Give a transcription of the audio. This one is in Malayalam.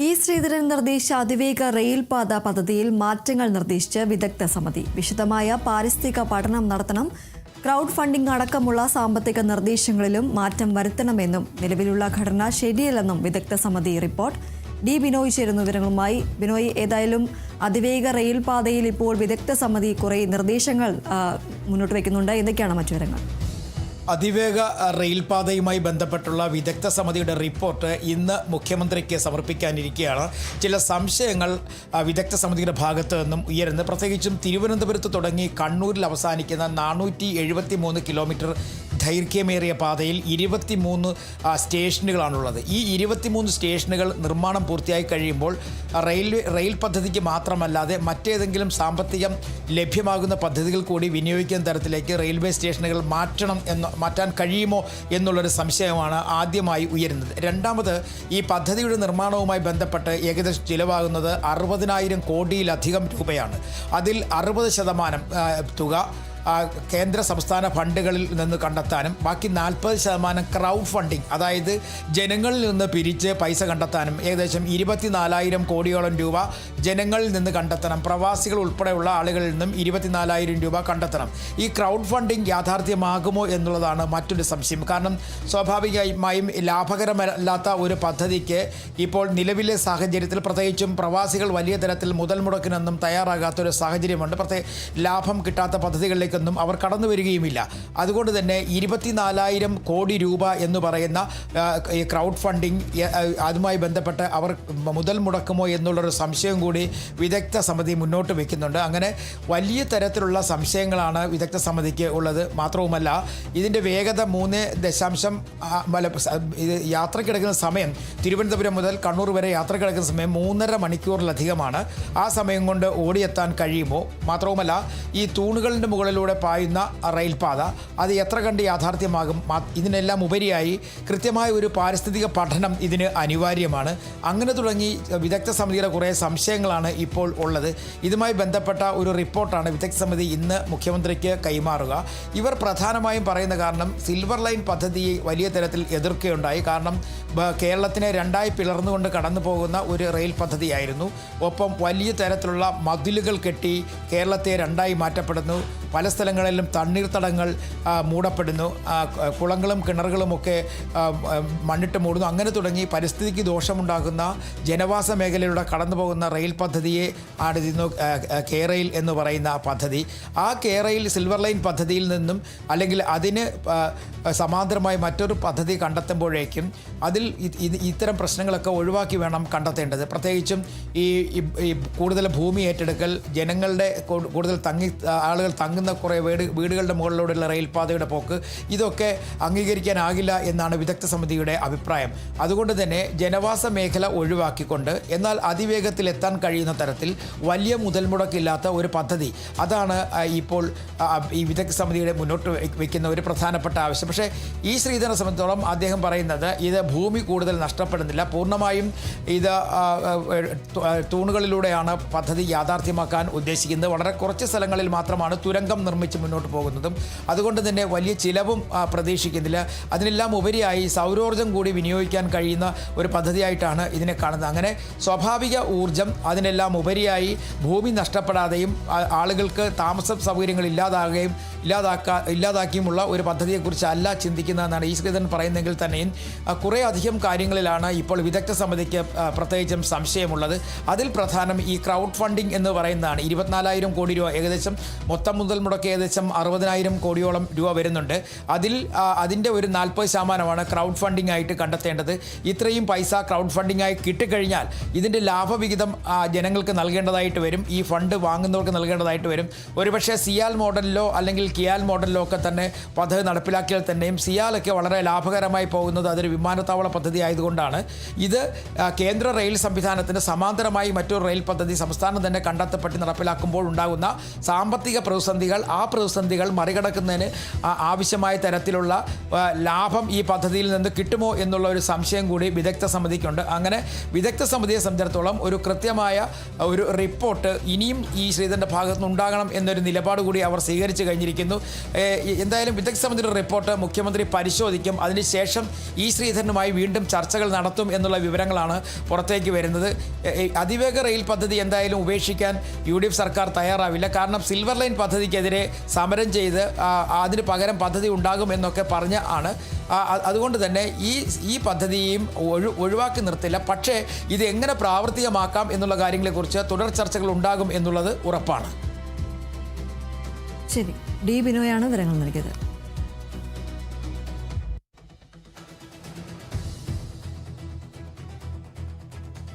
ഇ ശ്രീധരൻ നിർദ്ദേശിച്ച അതിവേഗ റെയിൽപാത പദ്ധതിയിൽ മാറ്റങ്ങൾ നിർദ്ദേശിച്ച് വിദഗ്ധ സമിതി. വിശദമായ പാരിസ്ഥിതിക പഠനം നടത്തണം. ക്രൗഡ് ഫണ്ടിംഗ് അടക്കമുള്ള സാമ്പത്തിക നിർദ്ദേശങ്ങളിലും മാറ്റം വരുത്തണമെന്നും നിലവിലുള്ള ഘടന ശരിയല്ലെന്നും വിദഗ്ധ സമിതി റിപ്പോർട്ട്. ഡി ബിനോയ് ചേരുന്നു വിവരങ്ങളുമായി. ബിനോയ്, ഏതായാലും അതിവേഗ റെയിൽപാതയിൽ ഇപ്പോൾ വിദഗ്ധ സമിതി കുറേ നിർദ്ദേശങ്ങൾ മുന്നോട്ട് വയ്ക്കുന്നുണ്ട്. എന്തൊക്കെയാണ് മറ്റു വിവരങ്ങൾ? അതിവേഗ റെയിൽപാതയുമായി ബന്ധപ്പെട്ടുള്ള വിദഗ്ധ സമിതിയുടെ റിപ്പോർട്ട് ഇന്ന് മുഖ്യമന്ത്രിക്ക് സമർപ്പിക്കാനിരിക്കുകയാണ്. ചില സംശയങ്ങൾ വിദഗ്ധ സമിതിയുടെ ഭാഗത്ത് നിന്നും ഉയരുന്നു. പ്രത്യേകിച്ചും തിരുവനന്തപുരത്ത് തുടങ്ങി കണ്ണൂരിൽ അവസാനിക്കുന്ന 473 കിലോമീറ്റർ ദൈർഘ്യമേറിയ പാതയിൽ 23 സ്റ്റേഷനുകളാണുള്ളത്. ഈ 23 സ്റ്റേഷനുകൾ നിർമ്മാണം പൂർത്തിയായി കഴിയുമ്പോൾ റെയിൽ പദ്ധതിക്ക് മാത്രമല്ലാതെ മറ്റേതെങ്കിലും സാമ്പത്തികം ലഭ്യമാകുന്ന പദ്ധതികൾ കൂടി വിനിയോഗിക്കുന്ന തരത്തിലേക്ക് റെയിൽവേ സ്റ്റേഷനുകൾ മാറ്റാൻ കഴിയുമോ എന്നുള്ളൊരു സംശയമാണ് ആദ്യമായി ഉയരുന്നത്. രണ്ടാമത്, ഈ പദ്ധതിയുടെ നിർമ്മാണവുമായി ബന്ധപ്പെട്ട് ഏകദേശം ചിലവാകുന്നത് 60,000 കോടിയിലധികം രൂപയാണ്. അതിൽ 60% തുക കേന്ദ്ര സംസ്ഥാന ഫണ്ടുകളിൽ നിന്ന് കണ്ടെത്താനും ബാക്കി 40% ക്രൗഡ് ഫണ്ടിങ്, അതായത് ജനങ്ങളിൽ നിന്ന് പിരിച്ച് പൈസ കണ്ടെത്താനും ഏകദേശം 24,000 കോടിയോളം രൂപ ജനങ്ങളിൽ നിന്ന് കണ്ടെത്തണം. പ്രവാസികൾ ഉൾപ്പെടെയുള്ള ആളുകളിൽ നിന്നും 24,000 രൂപ കണ്ടെത്തണം. ഈ ക്രൗഡ് ഫണ്ടിങ് യാഥാർത്ഥ്യമാകുമോ എന്നുള്ളതാണ് മറ്റൊരു സംശയം. കാരണം സ്വാഭാവികമായും ലാഭകരമല്ലാത്ത ഒരു പദ്ധതിക്ക് ഇപ്പോൾ നിലവിലെ സാഹചര്യത്തിൽ പ്രത്യേകിച്ചും പ്രവാസികൾ വലിയ തരത്തിൽ മുതൽ മുടക്കിനൊന്നും തയ്യാറാകാത്തൊരു സാഹചര്യമുണ്ട്. ലാഭം കിട്ടാത്ത പദ്ധതികളിലേക്ക് അവർ കടന്നു വരികയുമില്ല. അതുകൊണ്ട് തന്നെ 24,000 കോടി രൂപ എന്ന് പറയുന്ന ഈ ക്രൗഡ് ഫണ്ടിങ് അതുമായി ബന്ധപ്പെട്ട് അവർ മുതൽ മുടക്കുമോ എന്നുള്ളൊരു സംശയം കൂടി വിദഗ്ധ സമിതി മുന്നോട്ട് വയ്ക്കുന്നുണ്ട്. അങ്ങനെ വലിയ തരത്തിലുള്ള സംശയങ്ങളാണ് വിദഗ്ധ സമിതിക്ക് ഉള്ളത്. മാത്രവുമല്ല, ഇതിൻ്റെ വേഗത 3 ഇത് യാത്രക്കിടക്കുന്ന സമയം തിരുവനന്തപുരം മുതൽ കണ്ണൂർ വരെ യാത്രക്കിടക്കുന്ന സമയം 3.5 മണിക്കൂറിലധികമാണ്. ആ സമയം കൊണ്ട് ഓടിയെത്താൻ കഴിയുമോ? മാത്രവുമല്ല, ഈ തൂണുകളുടെ മുകളിലൂടെ പായുന്ന റെയിൽപാത അത് എത്ര കണ്ട് യാഥാർത്ഥ്യമാകും? ഇതിനെല്ലാം ഉപരിയായി കൃത്യമായ ഒരു പാരിസ്ഥിതിക പഠനം ഇതിന് അനിവാര്യമാണ്. അങ്ങനെ തുടങ്ങി വിദഗ്ധ സമിതിയുടെ കുറേ സംശയങ്ങളാണ് ഇപ്പോൾ ഉള്ളത്. ഇതുമായി ബന്ധപ്പെട്ട ഒരു റിപ്പോർട്ടാണ് വിദഗ്ധ സമിതി ഇന്ന് മുഖ്യമന്ത്രിക്ക് കൈമാറുക. ഇവർ പ്രധാനമായും പറയുന്ന കാരണം സിൽവർ ലൈൻ പദ്ധതിയെ വലിയ തരത്തിൽ എതിർക്കുകയുണ്ടായി. കാരണം കേരളത്തിനെ രണ്ടായി പിളർന്നുകൊണ്ട് കടന്നു പോകുന്ന ഒരു റെയിൽ പദ്ധതിയായിരുന്നു. ഒപ്പം വലിയ തരത്തിലുള്ള മതിലുകൾ കെട്ടി കേരളത്തെ രണ്ടായി മാറ്റപ്പെടുന്നു. പല സ്ഥലങ്ങളിലും തണ്ണീർത്തടങ്ങൾ മൂടപ്പെടുന്നു. കുളങ്ങളും കിണറുകളുമൊക്കെ മണ്ണിട്ട് മൂടുന്നു. അങ്ങനെ തുടങ്ങി പരിസ്ഥിതിക്ക് ദോഷമുണ്ടാകുന്ന ജനവാസ മേഖലയിലൂടെ കടന്നു പോകുന്ന റെയിൽ പദ്ധതിയെ ആണിരുന്നു കേരയിൽ എന്ന് പറയുന്ന പദ്ധതി. ആ കേരയിൽ സിൽവർ ലൈൻ പദ്ധതിയിൽ നിന്നും അല്ലെങ്കിൽ അതിന് സമാന്തരമായി മറ്റൊരു പദ്ധതി കണ്ടെത്തുമ്പോഴേക്കും അതിൽ ഇത്തരം പ്രശ്നങ്ങളൊക്കെ ഒഴിവാക്കി വേണം കണ്ടെത്തേണ്ടത്. പ്രത്യേകിച്ചും ഈ കൂടുതൽ ഭൂമി ഏറ്റെടുക്കൽ, ജനങ്ങളുടെ കൂടുതൽ ആളുകൾ തങ്ങുന്ന കുറേ വീടുകളുടെ മുകളിലൂടെയുള്ള റെയിൽപാതയുടെ പോക്ക്, ഇതൊക്കെ അംഗീകരിക്കാനാകില്ല എന്നാണ് വിദഗ്ധ സമിതിയുടെ അഭിപ്രായം. അതുകൊണ്ട് തന്നെ ജനവാസ മേഖല ഒഴിവാക്കിക്കൊണ്ട് എന്നാൽ അതിവേഗത്തിൽ എത്താൻ കഴിയുന്ന തരത്തിൽ വലിയ മുതൽ മുടക്കില്ലാത്ത ഒരു പദ്ധതി, അതാണ് ഇപ്പോൾ ഈ വിദഗ്ധ സമിതിയുടെ മുന്നോട്ട് വയ്ക്കുന്ന ഒരു പ്രധാനപ്പെട്ട ആവശ്യം. പക്ഷേ ഈ ശ്രീധരനെ സംബന്ധിച്ചോളം അദ്ദേഹം പറയുന്നത് ഇത് ഭൂമി കൂടുതൽ നഷ്ടപ്പെടുന്നില്ല, പൂർണ്ണമായും ഇത് തൂണുകളിലൂടെയാണ് പദ്ധതി യാഥാർത്ഥ്യമാക്കാൻ ഉദ്ദേശിക്കുന്നത്. വളരെ കുറച്ച് സ്ഥലങ്ങളിൽ മാത്രമാണ് തുരങ്കം നിർമ്മിച്ച് മുന്നോട്ട് പോകുന്നതും. അതുകൊണ്ട് തന്നെ വലിയ ചിലവും പ്രതീക്ഷിക്കുന്നില്ല. അതിനെല്ലാം ഉപരിയായി സൗരോർജ്ജം കൂടി വിനിയോഗിക്കാൻ കഴിയുന്ന ഒരു പദ്ധതിയായിട്ടാണ് ഇതിനെ കാണുന്നത്. അങ്ങനെ സ്വാഭാവിക ഊർജ്ജം, അതിനെല്ലാം ഉപരിയായി ഭൂമി നഷ്ടപ്പെടാതെയും ആളുകൾക്ക് താമസ സൗകര്യങ്ങൾ ഇല്ലാതാക്കിയുമുള്ള ഒരു പദ്ധതിയെക്കുറിച്ചല്ല ചിന്തിക്കുന്നതെന്നാണ് ഈ ശ്രീധരൻ പറയുന്നതെങ്കിൽ തന്നെയും കുറേ അധികം കാര്യങ്ങളിലാണ് ഇപ്പോൾ വിദഗ്ധ സമിതിക്ക് പ്രത്യേകിച്ചും സംശയമുള്ളത്. അതിൽ പ്രധാനം ഈ ക്രൗഡ് ഫണ്ടിങ് എന്ന് പറയുന്നതാണ്. 24,000 കോടി രൂപ ഏകദേശം മൊത്തം മുതൽ മുടക്ക് ഏകദേശം 60,000 കോടിയോളം രൂപ വരുന്നുണ്ട്. അതിൻ്റെ ഒരു 40% ക്രൗഡ് ഫണ്ടിങ് ആയിട്ട് കണ്ടെത്തേണ്ടത്. ഇത്രയും പൈസ ക്രൗഡ് ഫണ്ടിങ് ആയി കിട്ടിക്കഴിഞ്ഞാൽ ഇതിൻ്റെ ലാഭവിഹിതം ജനങ്ങൾക്ക് നൽകേണ്ടതായിട്ട് വരും. ഈ ഫണ്ട് വാങ്ങുന്നവർക്ക് നൽകേണ്ടതായിട്ട് വരും. ഒരുപക്ഷെ സിയാൽ മോഡലിലോ അല്ലെങ്കിൽ കിയാൽ മോഡലിലോ ഒക്കെ തന്നെ പദ്ധതി നടപ്പിലാക്കിയാൽ തന്നെയും സിയാലൊക്കെ വളരെ ലാഭകരമായി പോകുന്നത് അതൊരു വിമാനത്താവള പദ്ധതി ആയതുകൊണ്ടാണ്. ഇത് കേന്ദ്ര റെയിൽ സംവിധാനത്തിന് സമാന്തരമായി മറ്റൊരു റെയിൽ പദ്ധതി സംസ്ഥാനം തന്നെ കണ്ടെത്തപ്പെട്ട് നടപ്പിലാക്കുമ്പോൾ ഉണ്ടാകുന്ന സാമ്പത്തിക പ്രതിസന്ധികൾ ആ പ്രതിസന്ധികൾ മറികടക്കുന്നതിന് ആവശ്യമായ തരത്തിലുള്ള ലാഭം ഈ പദ്ധതിയിൽ നിന്ന് കിട്ടുമോ എന്നുള്ള ഒരു സംശയം കൂടി വിദഗ്ധ സമിതിക്കുണ്ട്. അങ്ങനെ വിദഗ്ധ സമിതിയെ സംബന്ധിച്ചിടത്തോളം ഒരു കൃത്യമായ ഒരു റിപ്പോർട്ട് ഇനിയും ഈ ശ്രീധരൻ്റെ ഭാഗത്തു നിന്നുണ്ടാകണം എന്നൊരു നിലപാട് കൂടി അവർ സ്വീകരിച്ചു കഴിഞ്ഞിരിക്കുന്നു. എന്തായാലും വിദഗ്ധ സമിതിയുടെ റിപ്പോർട്ട് മുഖ്യമന്ത്രി പരിശോധിക്കും. അതിനുശേഷം ഈ ശ്രീധരനുമായി വീണ്ടും ചർച്ചകൾ നടത്തും എന്നുള്ള വിവരങ്ങളാണ് പുറത്തേക്ക് വരുന്നത്. അതിവേഗ റെയിൽ പദ്ധതി എന്തായാലും ഉപേക്ഷിക്കാൻ UDF സർക്കാർ തയ്യാറാവില്ല. കാരണം സിൽവർ ലൈൻ പദ്ധതിക്കെതിരെ സമരം ചെയ്ത് അതിന് പകരം പദ്ധതി ഉണ്ടാകും എന്നൊക്കെ പറഞ്ഞ ആണ്. അതുകൊണ്ട് തന്നെ ഈ പദ്ധതിയും ഒഴിവാക്കി നിർത്തില്ല. പക്ഷേ ഇത് എങ്ങനെ പ്രാവർത്തികമാക്കാം എന്നുള്ള കാര്യങ്ങളെക്കുറിച്ച് തുടർ ചർച്ചകൾ ഉണ്ടാകും എന്നുള്ളത് ഉറപ്പാണ്. ശരി, ഡി ബിനോയാണ് വിവരങ്ങൾ നൽകിയത്.